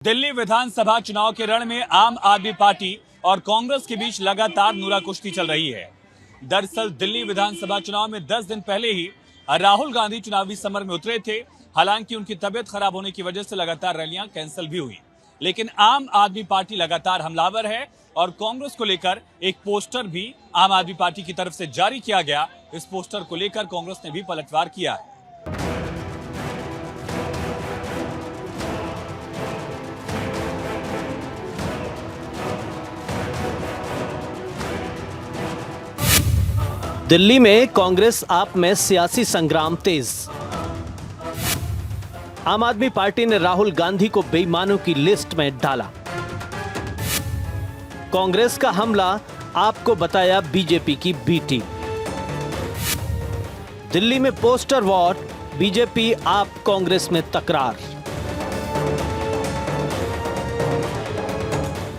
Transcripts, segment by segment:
दिल्ली विधानसभा चुनाव के रण में आम आदमी पार्टी और कांग्रेस के बीच लगातार नूरा कुश्ती चल रही है। दरअसल दिल्ली विधानसभा चुनाव में 10 दिन पहले ही राहुल गांधी चुनावी समर में उतरे थे। हालांकि उनकी तबीयत खराब होने की वजह से लगातार रैलियां कैंसिल भी हुई, लेकिन आम आदमी पार्टी लगातार हमलावर है और कांग्रेस को लेकर एक पोस्टर भी आम आदमी पार्टी की तरफ से जारी किया गया। इस पोस्टर को लेकर कांग्रेस ने भी पलटवार किया है। दिल्ली में कांग्रेस आप में सियासी संग्राम तेज। आम आदमी पार्टी ने राहुल गांधी को बेईमानों की लिस्ट में डाला। कांग्रेस का हमला आपको बताया बीजेपी की बी टीम। दिल्ली में पोस्टर वॉर, बीजेपी आप कांग्रेस में तकरार।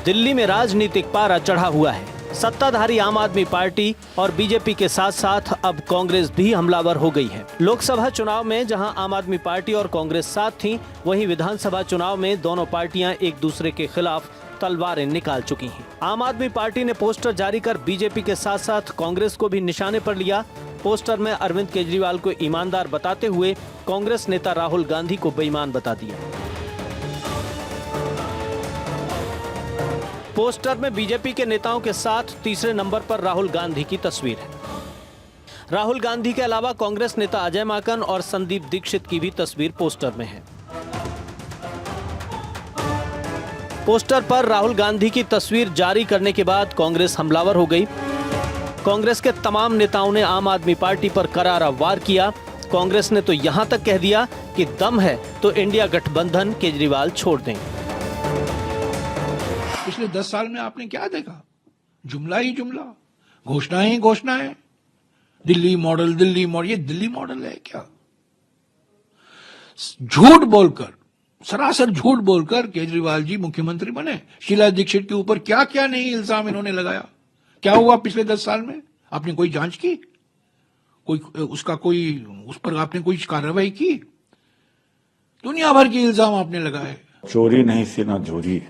दिल्ली में राजनीतिक पारा चढ़ा हुआ है। सत्ताधारी आम आदमी पार्टी और बीजेपी के साथ साथ अब कांग्रेस भी हमलावर हो गई है। लोकसभा चुनाव में जहां आम आदमी पार्टी और कांग्रेस साथ थीं, वहीं विधानसभा चुनाव में दोनों पार्टियां एक दूसरे के खिलाफ तलवारें निकाल चुकी हैं। आम आदमी पार्टी ने पोस्टर जारी कर बीजेपी के साथ साथ कांग्रेस को भी निशाने पर लिया। पोस्टर में अरविंद केजरीवाल को ईमानदार बताते हुए कांग्रेस नेता राहुल गांधी को बेईमान बता दिया। पोस्टर में बीजेपी के नेताओं के साथ तीसरे नंबर पर राहुल गांधी की तस्वीर है। राहुल गांधी के अलावा कांग्रेस नेता अजय माकन और संदीप दीक्षित की भी तस्वीर पोस्टर में है। पोस्टर पर राहुल गांधी की तस्वीर जारी करने के बाद कांग्रेस हमलावर हो गई। कांग्रेस के तमाम नेताओं ने आम आदमी पार्टी पर करारा वार किया। कांग्रेस ने तो यहां तक कह दिया कि दम है तो इंडिया गठबंधन केजरीवाल छोड़ दें। पिछले 10 साल में आपने क्या देखा? जुमला ही जुमला, घोषणाएं ही घोषणाएं। Delhi model, Delhi model. ये दिल्ली मॉडल है क्या? झूठ बोलकर, सरासर झूठ बोलकर केजरीवाल जी मुख्यमंत्री बने। शीला दीक्षित के ऊपर क्या क्या नहीं इल्जाम इन्होंने लगाया। क्या हुआ पिछले 10 साल में? आपने कोई जांच की? उस पर आपने कोई कार्रवाई की? दुनिया भर के इल्जाम आपने लगाए। चोरी नहीं सीना चोरी,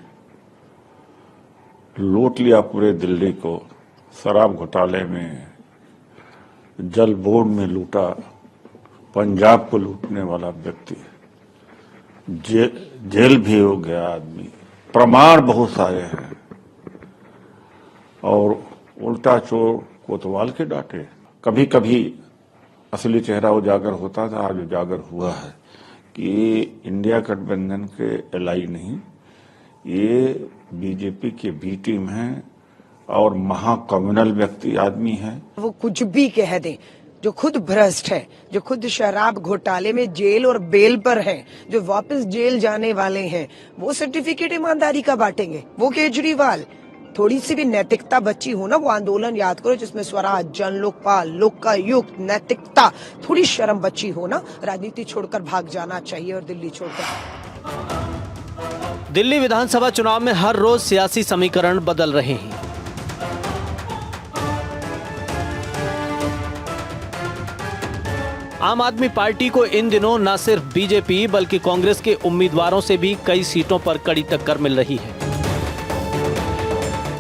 लूट लिया पूरे दिल्ली को। शराब घोटाले में, जल बोर्ड में लूटा, पंजाब को लूटने वाला व्यक्ति जेल भी हो गया आदमी। प्रमाण बहुत सारे हैं और उल्टा चोर कोतवाल के डांटे। कभी कभी असली चेहरा उजागर होता था, आज उजागर हुआ है कि इंडिया गठबंधन के एलआई नहीं, ये बीजेपी के बी टीम है और महाकम्युनल व्यक्ति आदमी है। वो कुछ भी कह दें, जो खुद भ्रष्ट है, जो खुद शराब घोटाले में जेल और बेल पर हैं, जो वापस जेल जाने वाले हैं, वो सर्टिफिकेट ईमानदारी का बांटेंगे। वो केजरीवाल, थोड़ी सी भी नैतिकता बची हो ना, वो आंदोलन याद करो जिसमें स्वराज, जन लोकपाल, लोकायुक्त, नैतिकता, थोड़ी शर्म बची हो ना, राजनीति छोड़कर भाग जाना चाहिए और दिल्ली छोड़कर। दिल्ली विधानसभा चुनाव में हर रोज सियासी समीकरण बदल रहे हैं। आम आदमी पार्टी को इन दिनों न सिर्फ बीजेपी बल्कि कांग्रेस के उम्मीदवारों से भी कई सीटों पर कड़ी टक्कर मिल रही है।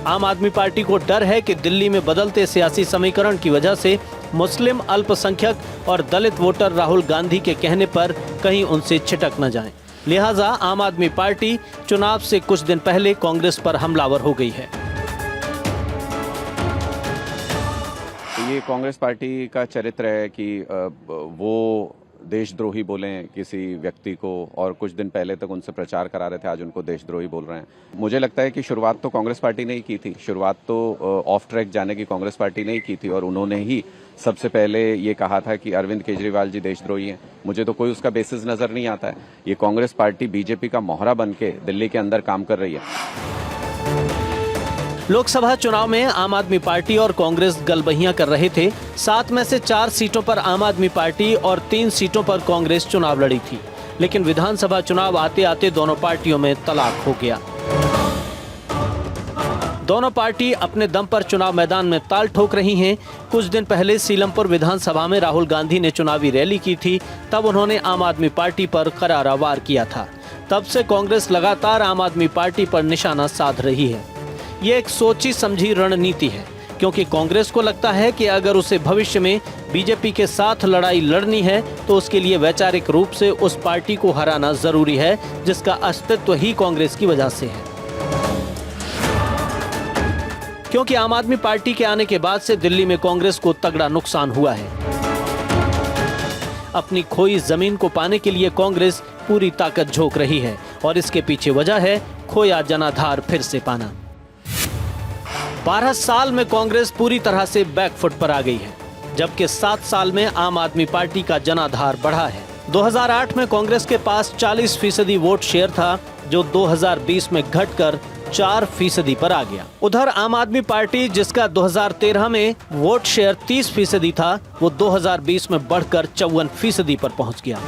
आम आदमी पार्टी को डर है कि दिल्ली में बदलते सियासी समीकरण की वजह से मुस्लिम अल्पसंख्यक और दलित वोटर राहुल गांधी के कहने पर कहीं उनसे छिटक न जाएं। लिहाजा आम आदमी पार्टी चुनाव से कुछ दिन पहले कांग्रेस पर हमलावर हो गई है। ये कांग्रेस पार्टी का चरित्र है कि वो देशद्रोही बोलें किसी व्यक्ति को, और कुछ दिन पहले तक उनसे प्रचार करा रहे थे, आज उनको देशद्रोही बोल रहे हैं। मुझे लगता है कि शुरुआत तो कांग्रेस पार्टी ने ही की थी। शुरुआत तो ऑफ ट्रैक जाने की कांग्रेस पार्टी ने ही की थी और उन्होंने ही सबसे पहले ये कहा था कि अरविंद केजरीवाल जी देशद्रोही हैं। मुझे तो कोई उसका बेसिस नजर नहीं आता है। ये कांग्रेस पार्टी बीजेपी का मोहरा बन के दिल्ली के अंदर काम कर रही है। लोकसभा चुनाव में आम आदमी पार्टी और कांग्रेस गलबहियां कर रहे थे। 7 में से 4 सीटों पर आम आदमी पार्टी और 3 सीटों पर कांग्रेस चुनाव लड़ी थी, लेकिन विधानसभा चुनाव आते आते दोनों पार्टियों में तलाक हो गया। दोनों पार्टी अपने दम पर चुनाव मैदान में ताल ठोक रही हैं। कुछ दिन पहले सीलमपुर विधानसभा में राहुल गांधी ने चुनावी रैली की थी, तब उन्होंने आम आदमी पार्टी पर करारा वार किया था। तब से कांग्रेस लगातार आम आदमी पार्टी पर निशाना साध रही है। ये एक सोची समझी रणनीति है, क्योंकि कांग्रेस को लगता है कि अगर उसे भविष्य में बीजेपी के साथ लड़ाई लड़नी है तो उसके लिए वैचारिक रूप से उस पार्टी को हराना जरूरी है, जिसका अस्तित्व ही कांग्रेस की वजह से है। क्योंकि आम आदमी पार्टी के आने के बाद से दिल्ली में कांग्रेस को तगड़ा नुकसान हुआ है। अपनी खोई जमीन को पाने के लिए कांग्रेस पूरी ताकत झोंक रही है और इसके पीछे वजह है खोया जनाधार फिर से पाना। 12 साल में कांग्रेस पूरी तरह से बैकफुट पर आ गई है, जबकि 7 साल में आम आदमी पार्टी का जनाधार बढ़ा है। 2008 में कांग्रेस के पास 40% वोट शेयर था, जो 2020 में घटकर 4% पर आ गया। उधर आम आदमी पार्टी, जिसका 2013 में वोट शेयर 30% था, वो 2020 में बढ़कर 54% पर पहुंच गया।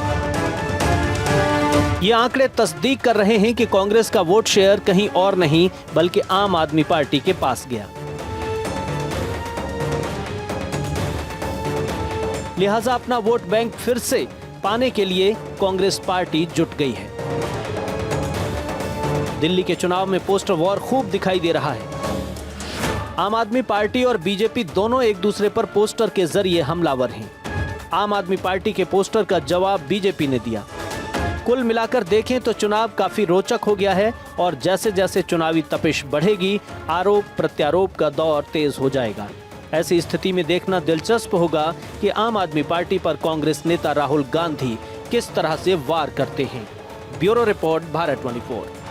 ये आंकड़े तस्दीक कर रहे हैं कि कांग्रेस का वोट शेयर कहीं और नहीं बल्कि आम आदमी पार्टी के पास गया। लिहाजा अपना वोट बैंक फिर से पाने के लिए कांग्रेस पार्टी जुट गई है। दिल्ली के चुनाव में पोस्टर वॉर खूब दिखाई दे रहा है। आम आदमी पार्टी और बीजेपी दोनों एक दूसरे पर पोस्टर के जरिए हमलावर हैं। आम आदमी पार्टी के पोस्टर का जवाब बीजेपी ने दिया। कुल मिलाकर देखें तो चुनाव काफी रोचक हो गया है और जैसे जैसे चुनावी तपिश बढ़ेगी, आरोप प्रत्यारोप का दौर तेज हो जाएगा। ऐसी स्थिति में देखना दिलचस्प होगा कि आम आदमी पार्टी पर कांग्रेस नेता राहुल गांधी किस तरह से वार करते हैं। Bureau report, Bharat 24।